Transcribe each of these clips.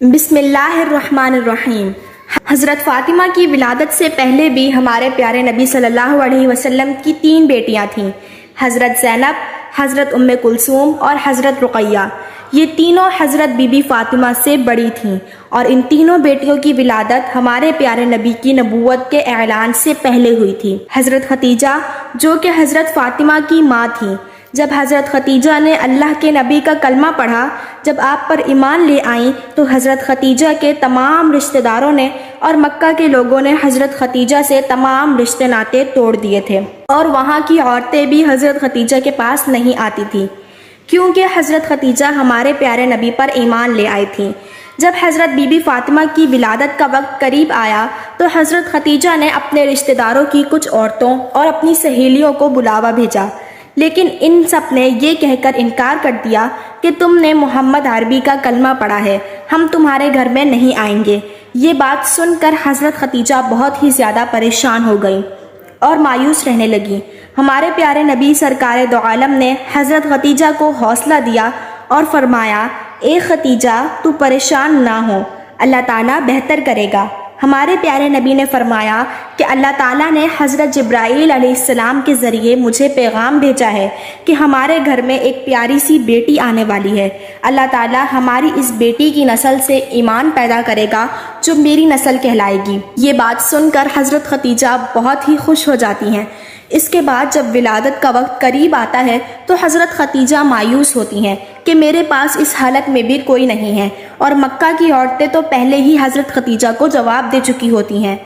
بسم اللہ الرحمن الرحیم۔ حضرت فاطمہ کی ولادت سے پہلے بھی ہمارے پیارے نبی صلی اللہ علیہ وسلم کی 3 بیٹیاں تھیں، حضرت زینب، حضرت ام کلثوم اور حضرت رقیہ۔ یہ تینوں حضرت بی بی فاطمہ سے بڑی تھیں اور ان تینوں بیٹیوں کی ولادت ہمارے پیارے نبی کی نبوت کے اعلان سے پہلے ہوئی تھی۔ حضرت ختیجہ جو کہ حضرت فاطمہ کی ماں تھیں، جب حضرت ختیجہ نے اللہ کے نبی کا کلمہ پڑھا، جب آپ پر ایمان لے آئیں، تو حضرت ختیجہ کے تمام رشتہ داروں نے اور مکہ کے لوگوں نے حضرت ختیجہ سے تمام رشتے ناطے توڑ دیے تھے، اور وہاں کی عورتیں بھی حضرت ختیجہ کے پاس نہیں آتی تھیں، کیونکہ حضرت ختیجہ ہمارے پیارے نبی پر ایمان لے آئی تھیں۔ جب حضرت بی بی فاطمہ کی ولادت کا وقت قریب آیا تو حضرت ختیجہ نے اپنے رشتہ داروں کی کچھ عورتوں اور اپنی سہیلیوں کو بلاوا بھیجا، لیکن ان سب نے یہ کہہ کر انکار کر دیا کہ تم نے محمد عربی کا کلمہ پڑھا ہے، ہم تمہارے گھر میں نہیں آئیں گے۔ یہ بات سن کر حضرت ختیجہ بہت ہی زیادہ پریشان ہو گئیں اور مایوس رہنے لگیں۔ ہمارے پیارے نبی سرکار دو عالم نے حضرت ختیجہ کو حوصلہ دیا اور فرمایا، اے ختیجہ تو پریشان نہ ہو، اللہ تعالیٰ بہتر کرے گا۔ ہمارے پیارے نبی نے فرمایا کہ اللہ تعالیٰ نے حضرت جبرائیل علیہ السلام کے ذریعے مجھے پیغام بھیجا ہے کہ ہمارے گھر میں ایک پیاری سی بیٹی آنے والی ہے، اللہ تعالیٰ ہماری اس بیٹی کی نسل سے ایمان پیدا کرے گا جو میری نسل کہلائے گی۔ یہ بات سن کر حضرت ختیجہ بہت ہی خوش ہو جاتی ہیں۔ اس کے بعد جب ولادت کا وقت قریب آتا ہے تو حضرت ختیجہ مایوس ہوتی ہیں کہ میرے پاس اس حالت میں بھی کوئی نہیں ہے، اور مکہ کی عورتیں تو پہلے ہی حضرت ختیجہ کو جواب دے چکی ہوتی ہیں۔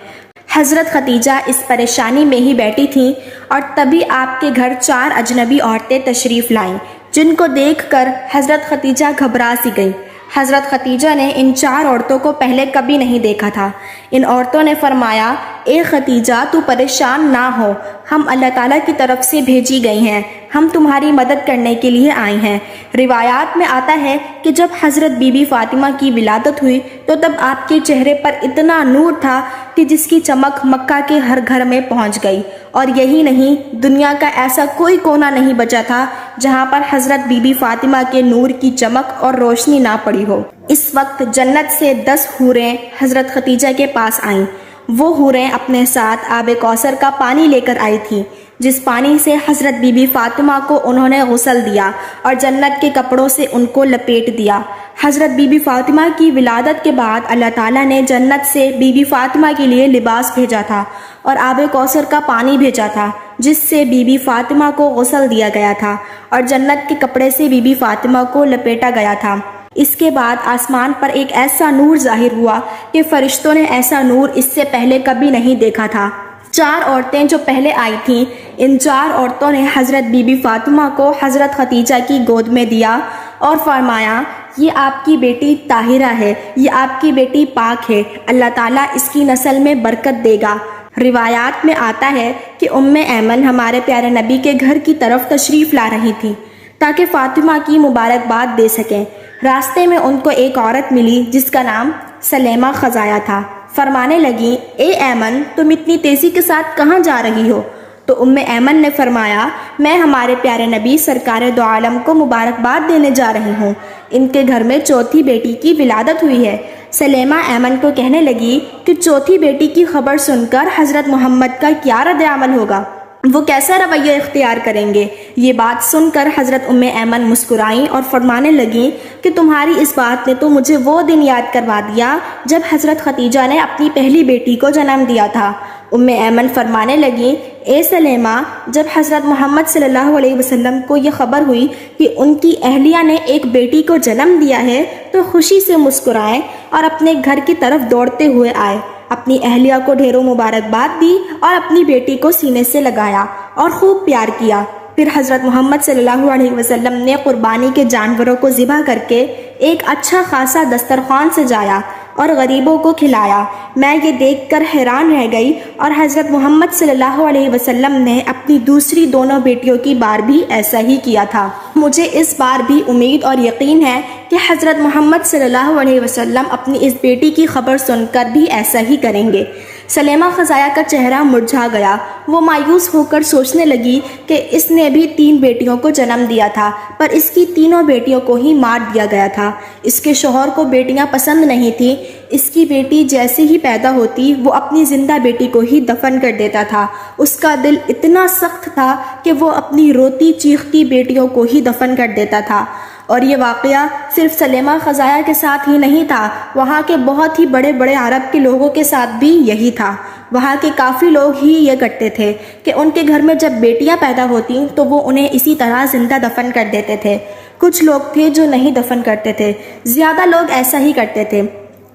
حضرت ختیجہ اس پریشانی میں ہی بیٹھی تھیں اور تبھی آپ کے گھر 4 اجنبی عورتیں تشریف لائیں، جن کو دیکھ کر حضرت ختیجہ گھبرا سی گئی۔ حضرت ختیجہ نے ان 4 عورتوں کو پہلے کبھی نہیں دیکھا تھا۔ ان عورتوں نے فرمایا، اے ختیجہ تو پریشان نہ ہو، ہم اللہ تعالیٰ کی طرف سے بھیجی گئی ہیں، ہم تمہاری مدد کرنے کے لیے آئی ہیں۔ روایات میں آتا ہے کہ جب حضرت بی بی فاطمہ کی ولادت ہوئی تو تب آپ کے چہرے پر اتنا نور تھا کہ جس کی چمک مکہ کے ہر گھر میں پہنچ گئی، اور یہی نہیں، دنیا کا ایسا کوئی کونا نہیں بچا تھا جہاں پر حضرت بی بی فاطمہ کے نور کی چمک اور روشنی نہ پڑی ہو۔ اس وقت جنت سے 10 حوریں حضرت ختیجہ کے پاس آئیں۔ وہ حوریں اپنے ساتھ آب کوثر کا پانی لے کر آئی تھیں، جس پانی سے حضرت بی بی فاطمہ کو انہوں نے غسل دیا اور جنت کے کپڑوں سے ان کو لپیٹ دیا۔ حضرت بی بی فاطمہ کی ولادت کے بعد اللہ تعالیٰ نے جنت سے بی بی فاطمہ کے لیے لباس بھیجا تھا اور آب کوثر کا پانی بھیجا تھا، جس سے بی بی فاطمہ کو غسل دیا گیا تھا اور جنت کے کپڑے سے بی بی فاطمہ کو لپیٹا گیا تھا۔ اس کے بعد آسمان پر ایک ایسا نور ظاہر ہوا کہ فرشتوں نے ایسا نور اس سے پہلے کبھی نہیں دیکھا تھا۔ 4 عورتیں جو پہلے آئی تھیں، ان 4 عورتوں نے حضرت بی بی فاطمہ کو حضرت ختیجہ کی گود میں دیا اور فرمایا، یہ آپ کی بیٹی طاہرہ ہے، یہ آپ کی بیٹی پاک ہے، اللہ تعالیٰ اس کی نسل میں برکت دے گا۔ روایات میں آتا ہے کہ ام ایمن ہمارے پیارے نبی کے گھر کی طرف تشریف لا رہی تھی تاکہ فاطمہ کی مبارکباد دے سکیں۔ راستے میں ان کو ایک عورت ملی جس کا نام سلیمہ خزایا تھا۔ فرمانے لگی، اے ایمن، تم اتنی تیزی کے ساتھ کہاں جا رہی ہو؟ تو ام ایمن نے فرمایا، میں ہمارے پیارے نبی سرکار دو عالم کو مبارکباد دینے جا رہی ہوں، ان کے گھر میں 4تھی بیٹی کی ولادت ہوئی ہے۔ سلیمہ ایمن کو کہنے لگی کہ 4تھی بیٹی کی خبر سن کر حضرت محمد کا کیا رد عمل ہوگا، وہ کیسا رویہ اختیار کریں گے؟ یہ بات سن کر حضرت ام ایمن مسکرائیں اور فرمانے لگیں کہ تمہاری اس بات نے تو مجھے وہ دن یاد کروا دیا جب حضرت ختیجہ نے اپنی پہلی بیٹی کو جنم دیا تھا۔ ام ایمن فرمانے لگیں، اے سلیمہ، جب حضرت محمد صلی اللہ علیہ وسلم کو یہ خبر ہوئی کہ ان کی اہلیہ نے ایک بیٹی کو جنم دیا ہے تو خوشی سے مسکرائیں اور اپنے گھر کی طرف دوڑتے ہوئے آئے، اپنی اہلیہ کو ڈھیروں مبارکباد دی اور اپنی بیٹی کو سینے سے لگایا اور خوب پیار کیا۔ پھر حضرت محمد صلی اللہ علیہ وسلم نے قربانی کے جانوروں کو ذبح کر کے ایک اچھا خاصا دسترخوان سجایا اور غریبوں کو کھلایا۔ میں یہ دیکھ کر حیران رہ گئی، اور حضرت محمد صلی اللہ علیہ وسلم نے اپنی دوسری دونوں بیٹیوں کی بار بھی ایسا ہی کیا تھا۔ مجھے اس بار بھی امید اور یقین ہے کہ حضرت محمد صلی اللہ علیہ وسلم اپنی اس بیٹی کی خبر سن کر بھی ایسا ہی کریں گے۔ سلیمہ خزایا کا چہرہ مرجھا گیا۔ وہ مایوس ہو کر سوچنے لگی کہ اس نے بھی 3 بیٹیوں کو جنم دیا تھا، پر اس کی تینوں بیٹیوں کو ہی مار دیا گیا تھا۔ اس کے شوہر کو بیٹیاں پسند نہیں تھیں۔ اس کی بیٹی جیسے ہی پیدا ہوتی وہ اپنی زندہ بیٹی کو ہی دفن کر دیتا تھا۔ اس کا دل اتنا سخت تھا کہ وہ اپنی روتی چیختی بیٹیوں کو ہی دفن کر دیتا تھا۔ اور یہ واقعہ صرف سلیمہ خزایا کے ساتھ ہی نہیں تھا، وہاں کے بہت ہی بڑے بڑے عرب کے لوگوں کے ساتھ بھی یہی تھا۔ وہاں کے کافی لوگ ہی یہ کرتے تھے کہ ان کے گھر میں جب بیٹیاں پیدا ہوتیں تو وہ انہیں اسی طرح زندہ دفن کر دیتے تھے۔ کچھ لوگ تھے جو نہیں دفن کرتے تھے، زیادہ لوگ ایسا ہی کرتے تھے۔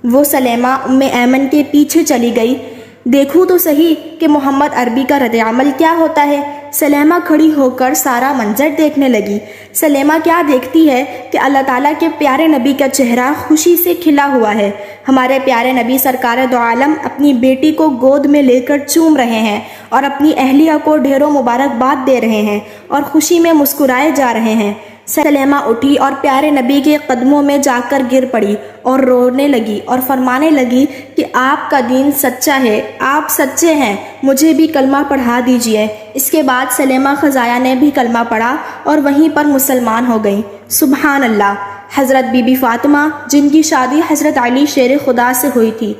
وہ سلیمہ ایمن کے پیچھے چلی گئی۔ دیکھوں تو صحیح کہ محمد عربی کا رد عمل کیا ہوتا ہے۔ سلیمہ کھڑی ہو کر سارا منظر دیکھنے لگی۔ سلیمہ کیا دیکھتی ہے کہ اللہ تعالیٰ کے پیارے نبی کا چہرہ خوشی سے کھلا ہوا ہے۔ ہمارے پیارے نبی سرکار دو عالم اپنی بیٹی کو گود میں لے کر چوم رہے ہیں اور اپنی اہلیہ کو ڈھیروں مبارکباد دے رہے ہیں اور خوشی میں مسکرائے جا رہے ہیں۔ سلیمہ اٹھی اور پیارے نبی کے قدموں میں جا کر گر پڑی اور رونے لگی اور فرمانے لگی کہ آپ کا دین سچا ہے، آپ سچے ہیں، مجھے بھی کلمہ پڑھا دیجئے۔ اس کے بعد سلیمہ خزایا نے بھی کلمہ پڑھا اور وہیں پر مسلمان ہو گئیں۔ سبحان اللہ۔ حضرت بی بی فاطمہ جن کی شادی حضرت علی شیر خدا سے ہوئی تھی،